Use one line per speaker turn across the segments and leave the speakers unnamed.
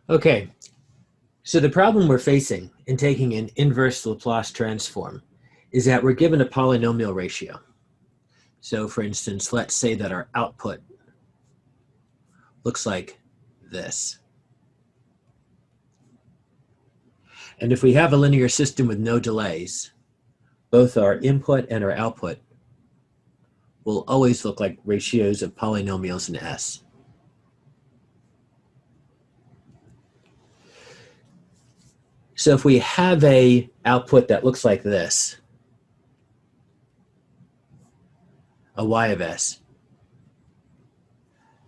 Okay, so the problem we're facing in taking an inverse Laplace transform is that we're given a polynomial ratio. So for instance, let's say that our output looks like this. And if we have a linear system with no delays, both our input and our output will always look like ratios of polynomials in S. So if we have a output that looks like this, a y of S,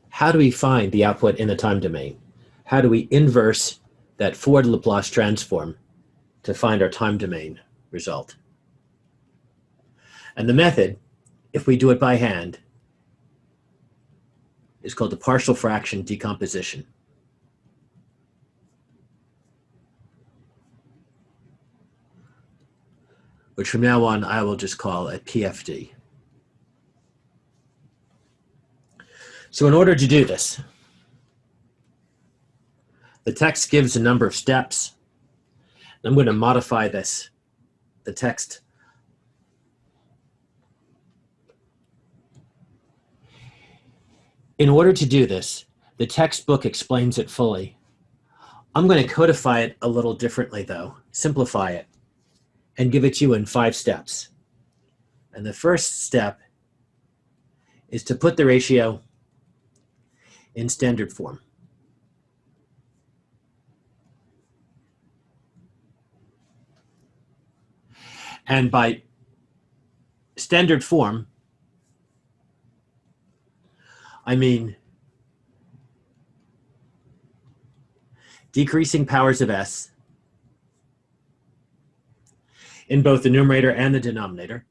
how do we find the output in the time domain? How do we inverse that forward Laplace transform to find our time domain result? And the method, if we do it by hand, is called the partial fraction decomposition. Which from now on I will just call a PFD. So in order to do this, the text gives a number of steps. I'm going to modify the text. In order to do this, the textbook explains it fully. I'm going to codify it a little differently though, simplify it, and give it to you in 5 steps. And the first step is to put the ratio in standard form. And by standard form, I mean decreasing powers of S in both the numerator and the denominator,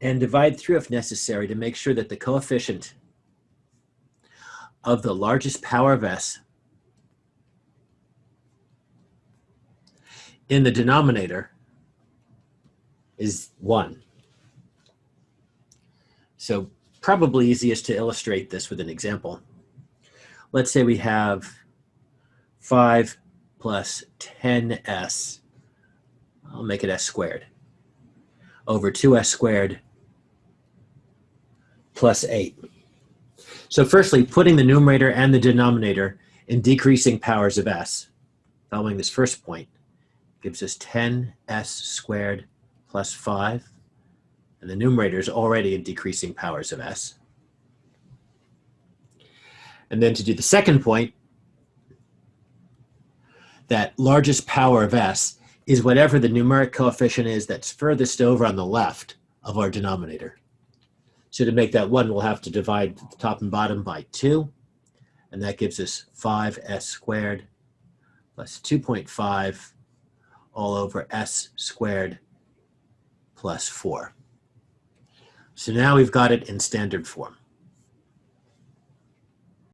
and divide through if necessary to make sure that the coefficient of the largest power of S in the denominator is 1. So probably easiest to illustrate this with an example. Let's say we have 5 plus 10s, I'll make it s squared, over 2s squared plus 8. So firstly, putting the numerator and the denominator in decreasing powers of s, following this first point, gives us 10s squared plus 5, and the numerator is already in decreasing powers of s. And then to do the second point, that largest power of s is whatever the numeric coefficient is that's furthest over on the left of our denominator. So to make that 1, we'll have to divide the top and bottom by 2, and that gives us 5s squared plus 2.5 all over s squared plus 4. So now we've got it in standard form.